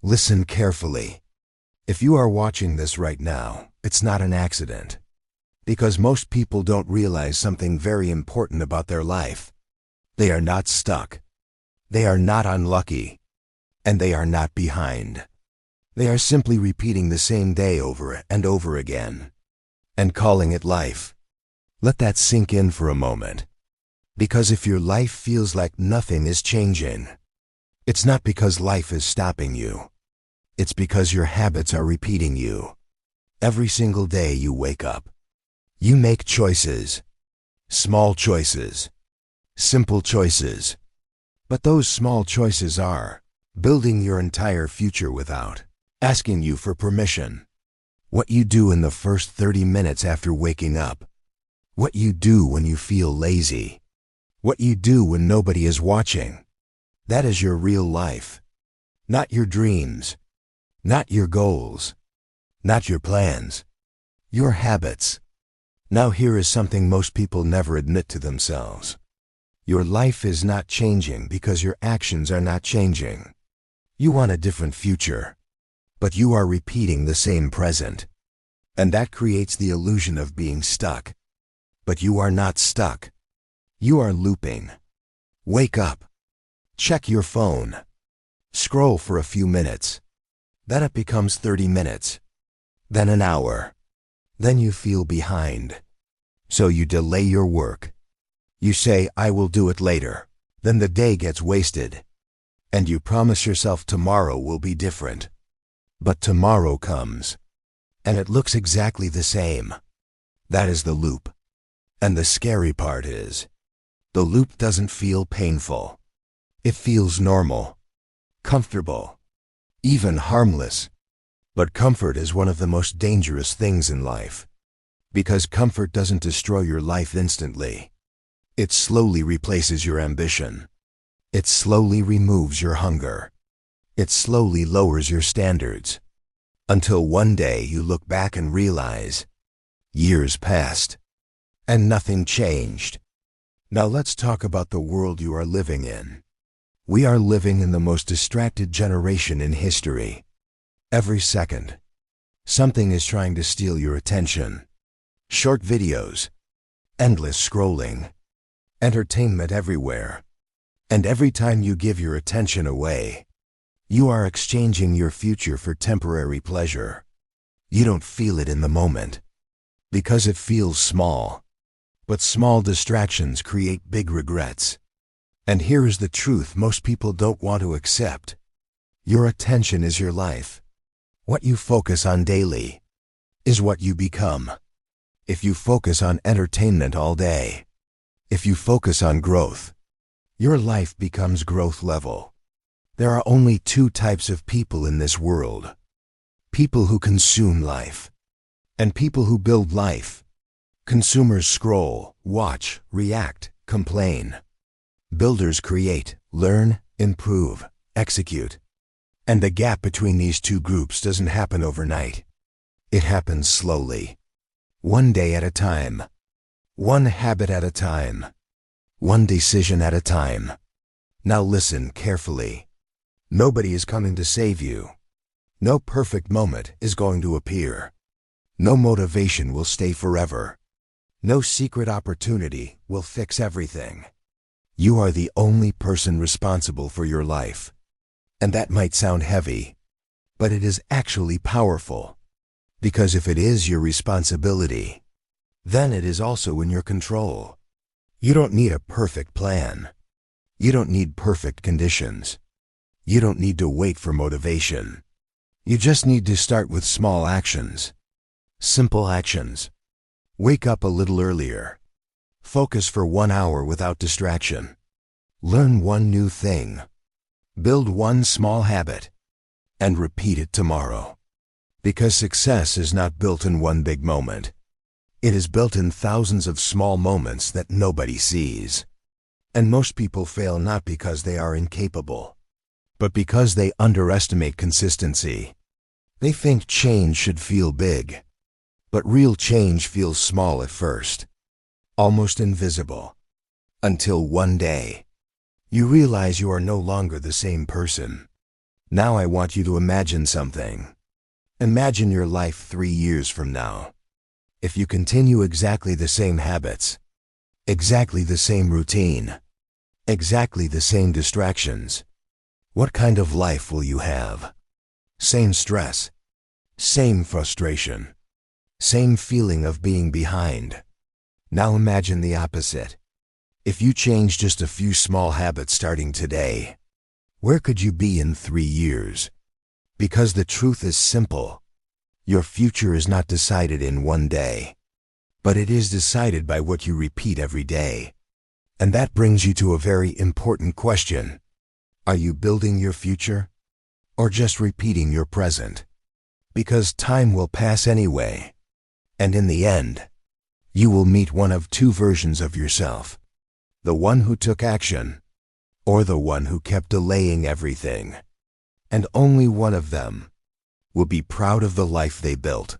Listen carefully. If you are watching this right now, it's not an accident. Because most people don't realize something very important about their life. They are not stuck. They are not unlucky. And they are not behind. They are simply repeating the same day over and over again. And calling it life. Let that sink in for a moment. Because if your life feels like nothing is changing, it's not because life is stopping you. It's because your habits are repeating you. Every single day you wake up. You make choices. Small choices. Simple choices. But those small choices are building your entire future without asking you for permission. What you do in the first 30 minutes after waking up. What you do when you feel lazy. What you do when nobody is watching. That is your real life. Not your dreams. Not your goals. Not your plans. Your habits. Now here is something most people never admit to themselves. Your life is not changing because your actions are not changing. You want a different future. But you are repeating the same present. And that creates the illusion of being stuck. But you are not stuck. You are looping. Wake up. Check your phone. Scroll for a few minutes. Then it becomes 30 minutes. Then an hour. Then you feel behind. So you delay your work. You say, I will do it later. Then the day gets wasted. And you promise yourself tomorrow will be different. But tomorrow comes. And it looks exactly the same. That is the loop. And the scary part is, the loop doesn't feel painful. It feels normal, comfortable, even harmless. But comfort is one of the most dangerous things in life. Because comfort doesn't destroy your life instantly. It slowly replaces your ambition. It slowly removes your hunger. It slowly lowers your standards. Until one day you look back and realize, years passed, and nothing changed. Now let's talk about the world you are living in. We are living in the most distracted generation in history. Every second, something is trying to steal your attention. Short videos, endless scrolling, entertainment everywhere. And every time you give your attention away, you are exchanging your future for temporary pleasure. You don't feel it in the moment, because it feels small. But small distractions create big regrets. And here is the truth most people don't want to accept. Your attention is your life. What you focus on daily is what you become. If you focus on entertainment all day, if you focus on growth, your life becomes growth level. There are only two types of people in this world. People who consume life, and people who build life. Consumers scroll, watch, react, complain. Builders create, learn, improve, execute. And the gap between these two groups doesn't happen overnight. It happens slowly. One day at a time. One habit at a time. One decision at a time. Now listen carefully. Nobody is coming to save you. No perfect moment is going to appear. No motivation will stay forever. No secret opportunity will fix everything. You are the only person responsible for your life. And that might sound heavy, but it is actually powerful. Because if it is your responsibility, then it is also in your control. You don't need a perfect plan. You don't need perfect conditions. You don't need to wait for motivation. You just need to start with small actions. Simple actions. Wake up a little earlier. Focus for 1 hour without distraction. Learn one new thing. Build one small habit. And repeat it tomorrow. Because success is not built in one big moment. It is built in thousands of small moments that nobody sees. And most people fail not because they are incapable, but because they underestimate consistency. They think change should feel big, but real change feels small at first, almost invisible, until one day, you realize you are no longer the same person. Now I want you to imagine something. Imagine your life 3 years from now. If you continue exactly the same habits, exactly the same routine, exactly the same distractions, what kind of life will you have? Same stress, same frustration, same feeling of being behind. Now imagine the opposite. If you change just a few small habits starting today, where could you be in 3 years? Because the truth is simple. Your future is not decided in one day, but it is decided by what you repeat every day. And that brings you to a very important question. Are you building your future, or just repeating your present? Because time will pass anyway, and in the end, you will meet one of two versions of yourself. The one who took action, or the one who kept delaying everything. And only one of them will be proud of the life they built.